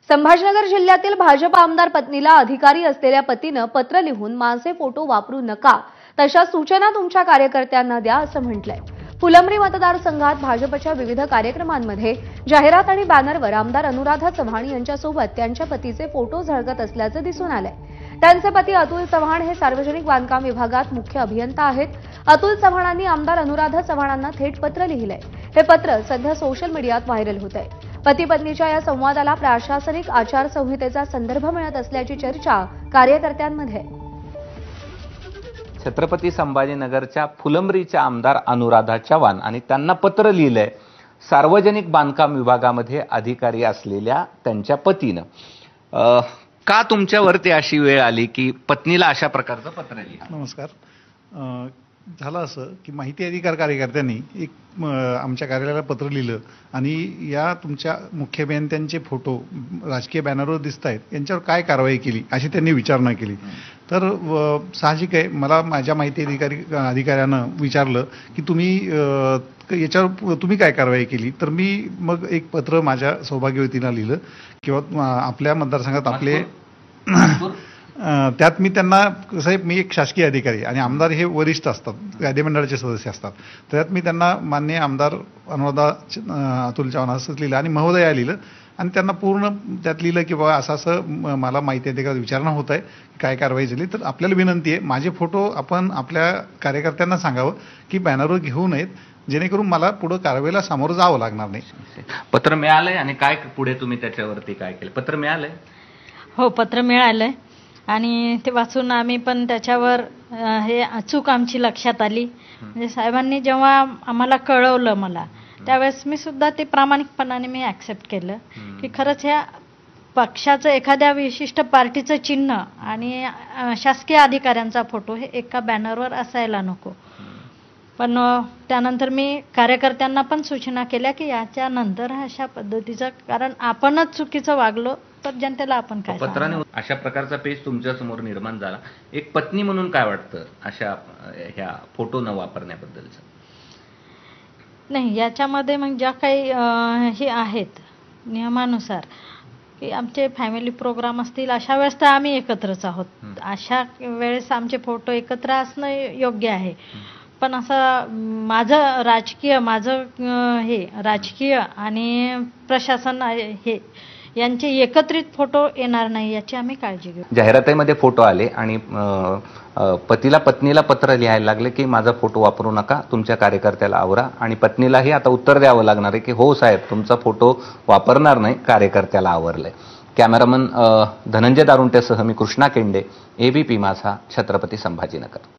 संभाजीनगर जिल्ह्यातील भाजप आमदार पत्नीला अधिकारी असलेल्या पतीनं पत्र लिहून माझे फोटो वापरू नका, तशा सूचना तुमच्या कार्यकर्त्यांना द्या असं म्हटलंय। फुलंब्री मतदारसंघात भाजपच्या विविध कार्यक्रमांमध्ये जाहिरात आणि बॅनरवर आमदार अनुराधा चव्हाण यांच्यासोबत त्यांच्या पतीचे फोटो झळकत असल्याचं दिसून आलंय। त्यांचे पती अतुल चव्हाण हे सार्वजनिक बांधकाम विभागात मुख्य अभियंता आहेत। अतुल चव्हाणांनी आमदार अनुराधा चव्हाणांना थेट पत्र लिहिलंय। हे पत्र सध्या सोशल मीडियात व्हायरल होतंय। पती पत्नीच्या या संवादाला प्रशासनिक आचारसंहितेचा संदर्भ मिळत असल्याची चर्चा कार्यकर्त्यांमध्ये आहे। छत्रपती संभाजीनगरच्या फुलंब्रीच्या आमदार अनुराधा चव्हाण आणि त्यांना पत्र लिहिलंय सार्वजनिक बांधकाम विभागामध्ये अधिकारी असलेल्या त्यांच्या पतीनं। का तुमच्यावरती अशी वेळ आली की पत्नीला अशा प्रकारचं पत्र लिहिलं? नमस्कार। झालं असं की माहिती अधिकार कार्यकर्त्यांनी एक आमच्या कार्यालयाला पत्र लिहिलं आणि या तुमच्या मुख्य अभियंत्यांचे फोटो राजकीय बॅनरवर दिसत आहेत, यांच्यावर काय कारवाई केली अशी त्यांनी विचारणा केली। तर साहजिक आहे, मला माझ्या माहिती अधिकाऱ्यानं विचारलं की तुम्ही याच्यावर तुम्ही काय कारवाई केली। तर मी मग एक पत्र माझ्या सौभाग्यवतीला लिहिलं किंवा आपल्या मतदारसंघात आपले त्यात मी त्यांना साहेब, मी एक शासकीय अधिकारी आणि आमदार हे वरिष्ठ असतात, कायदेमंडळाचे सदस्य असतात, त्यात मी त्यांना माननीय आमदार अनुराधा अतुल चव्हाण असं लिहिलं आणि महोदया लिहिलं आणि त्यांना पूर्ण त्यात लिहिलं की बाबा असं असं मला माहिती अधिकारात विचारणा होत आहे, काय कारवाई झाली। तर आपल्याला विनंती आहे, माझे फोटो आपण आपल्या कार्यकर्त्यांना सांगावं की बॅनरवर घेऊ नयेत, जेणेकरून मला पुढे कारवाईला सामोरं जावं लागणार नाही। पत्र मिळालंय आणि काय पुढे तुम्ही त्याच्यावरती काय केलं? पत्र मिळालंय? हो, पत्र मिळालंय आणि ते वाचून आम्ही पण त्याच्यावर हे चूक आमची लक्षात आली। म्हणजे साहेबांनी जेव्हा आम्हाला कळवलं मला, त्यावेळेस मी सुद्धा ते प्रामाणिकपणाने मी ॲक्सेप्ट केलं की खरंच ह्या पक्षाचं एखाद्या विशिष्ट पार्टीचं चिन्ह आणि शासकीय अधिकाऱ्यांचा फोटो हे एका बॅनरवर असायला नको। पण त्यानंतर मी कार्यकर्त्यांना पण सूचना केल्या की याच्यानंतर अशा पद्धतीचं, कारण आपणच चुकीचं वागलो तर जनतेला आपण काय पत्राने अशा प्रकारचा पेज तुमच्या समोर निर्माण झाला। एक पत्नी म्हणून काय वाटतं अशा ह्या फोटो न वापरण्याबद्दलचं? नाही, याच्यामध्ये मग ज्या काही हे आहेत नियमानुसार की आमचे फॅमिली प्रोग्राम असतील, अशा वेळेस तर आम्ही एकत्रच आहोत। अशा वेळेस आमचे फोटो एकत्र असणं योग्य आहे। पण असं माझं राजकीय आणि प्रशासन हे यांचे एकत्रित फोटो येणार नाही याची आम्ही काळजी घेऊ। जाहिरातीमध्ये फोटो आले आणि पत्नीला पत्र लिहायला लागले की माझा फोटो वापरू नका, तुमच्या कार्यकर्त्याला आवरा, आणि पत्नीलाही आता उत्तर द्यावं लागणार आहे की हो साहेब, तुमचा फोटो वापरणार नाही, कार्यकर्त्याला आवरलंय। कॅमेरामन धनंजय दारुंट्यासह मी कृष्णा केंडे, ABP माझा, छत्रपती संभाजीनगर।